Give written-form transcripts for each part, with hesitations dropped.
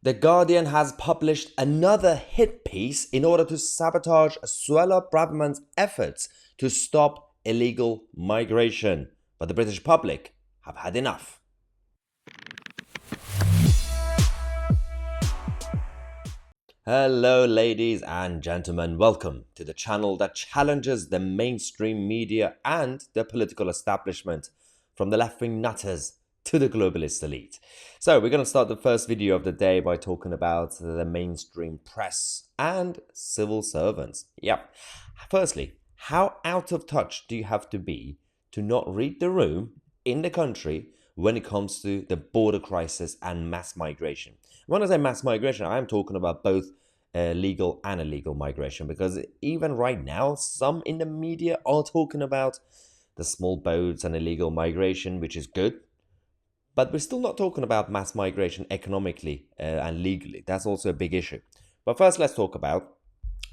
The Guardian has published another hit piece in order to sabotage Suella Braverman's efforts to stop illegal migration. But the British public have had enough. Hello ladies and gentlemen, welcome to the channel that challenges the mainstream media and the political establishment, from the left-wing nutters to the globalist elite. So we're going to start the first video of the day by talking about the mainstream press and civil servants. Yep. Firstly, how out of touch do you have to be to not read the room in the country when it comes to the border crisis and mass migration? When I say mass migration, I am talking about both legal and illegal migration, because even right now, some in the media are talking about the small boats and illegal migration, which is good. But we're still not talking about mass migration economically and legally. That's also a big issue. But first, let's talk about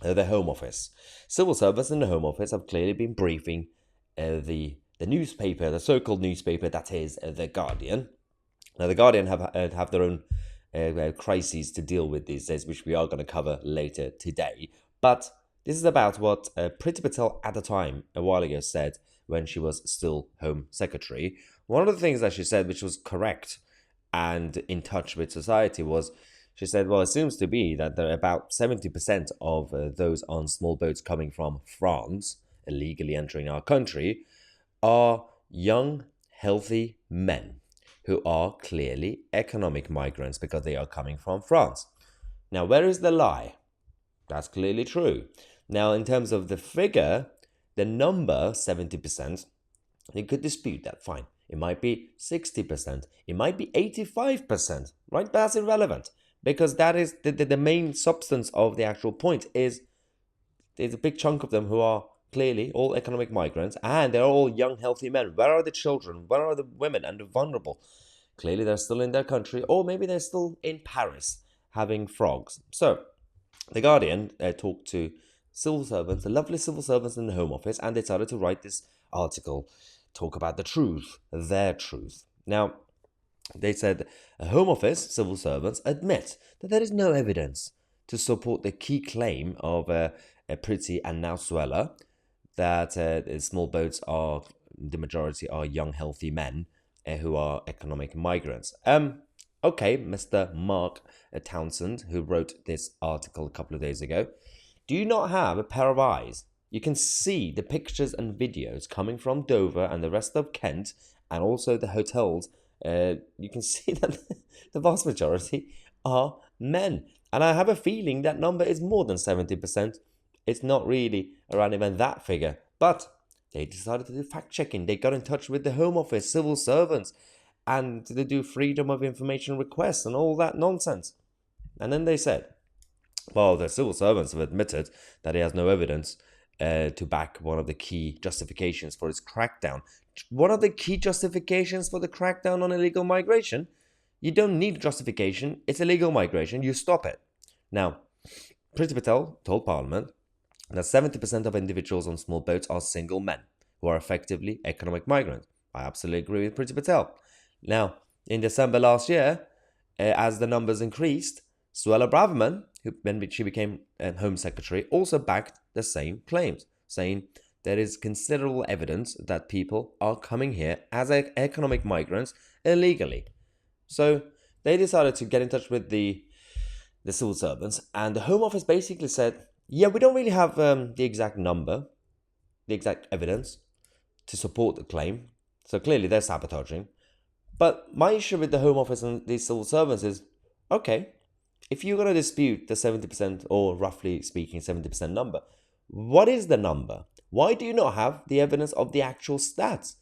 the Home Office. Civil servants in the Home Office have clearly been briefing the newspaper, the so-called newspaper that is The Guardian. Now, The Guardian have their own crises to deal with these days, which we are going to cover later today. But this is about what Priti Patel at the time, a while ago, said when she was still Home Secretary. One of the things that she said, which was correct and in touch with society, was she said, well, it seems to be that there are about 70% of those on small boats coming from France, illegally entering our country, are young, healthy men who are clearly economic migrants because they are coming from France. Now, where is the lie? That's clearly true. Now, in terms of the figure, the number 70%, you could dispute that, fine. It might be 60%. It might be 85%, right? But that's irrelevant, because that is the main substance of the actual point is there's a big chunk of them who are clearly all economic migrants, and they're all young, healthy men. Where are the children? Where are the women and the vulnerable? Clearly, they're still in their country, or maybe they're still in Paris having frogs. So, The Guardian talked to civil servants, the lovely civil servants in the Home Office, and they decided to write this article, talk about the truth, their truth. Now, they said, Home Office civil servants admit that there is no evidence to support the key claim of Priti and now Suella that small boats are, the majority are young, healthy men who are economic migrants. Okay, Mr. Mark Townsend, who wrote this article a couple of days ago, do you not have a pair of eyes? You can see the pictures and videos coming from Dover and the rest of Kent, and also the hotels. You can see that the vast majority are men. And I have a feeling that number is more than 70%. It's not really around even that figure. But they decided to do fact-checking. They got in touch with the Home Office, civil servants, and they do freedom of information requests and all that nonsense. And then they said, well, the civil servants have admitted that he has no evidence to back one of the key justifications for his crackdown. One of the key justifications for the crackdown on illegal migration? You don't need justification. It's illegal migration. You stop it. Now, Priti Patel told Parliament that 70% of individuals on small boats are single men who are effectively economic migrants. I absolutely agree with Priti Patel. Now, in December last year, as the numbers increased, Suella Braverman, when she became Home Secretary, also backed the same claims, saying there is considerable evidence that people are coming here as economic migrants illegally. So they decided to get in touch with the civil servants, and the Home Office basically said, yeah, we don't really have the exact number, the exact evidence to support the claim. So clearly they're sabotaging. But my issue with the Home Office and these civil servants is, okay, if you're going to dispute the 70%, or roughly speaking 70% number, what is the number? Why do you not have the evidence of the actual stats?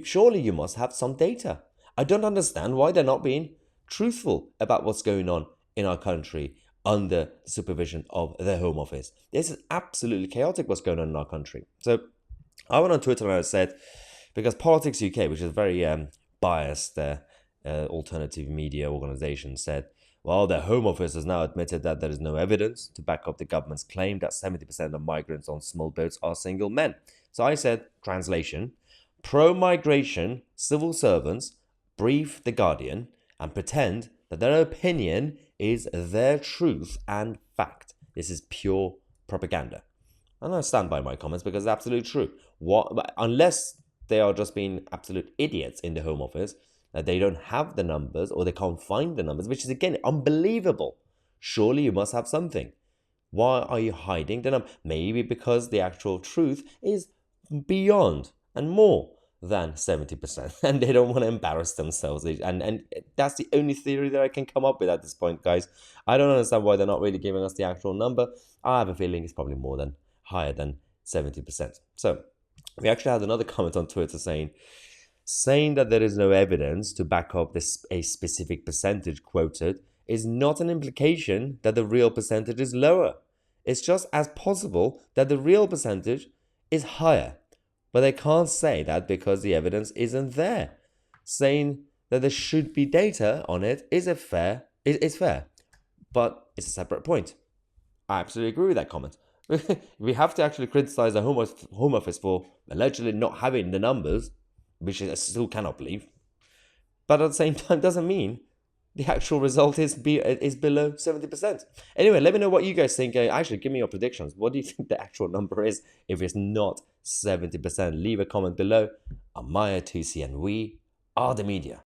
Surely you must have some data. I don't understand why they're not being truthful about what's going on in our country under the supervision of the Home Office. This is absolutely chaotic what's going on in our country. So I went on Twitter and I said, because Politics UK, which is a very biased alternative media organization, said, well, the Home Office has now admitted that there is no evidence to back up the government's claim that 70% of migrants on small boats are single men. So I said, translation, pro-migration civil servants brief The Guardian and pretend that their opinion is their truth and fact. This is pure propaganda. And I stand by my comments because it's absolutely true. Unless they are just being absolute idiots in the Home Office, that they don't have the numbers or they can't find the numbers, which is, again, unbelievable. Surely you must have something. Why are you hiding the number? Maybe because the actual truth is beyond and more than 70%, and they don't want to embarrass themselves. And that's the only theory that I can come up with at this point, guys. I don't understand why they're not really giving us the actual number. I have a feeling it's probably higher than 70%. So we actually had another comment on Twitter saying that there is no evidence to back up a specific percentage quoted is not an implication that the real percentage is lower. It's just as possible that the real percentage is higher. But they can't say that because the evidence isn't there. Saying that there should be data on it is fair, but it's a separate point. I absolutely agree with that comment. We have to actually criticize the Home Office for allegedly not having the numbers, which I still cannot believe. But at the same time, doesn't mean the actual result is below 70%. Anyway, let me know what you guys think. Actually, give me your predictions. What do you think the actual number is if it's not 70%? Leave a comment below. I'm Mahyar, Tousi, and we are the media.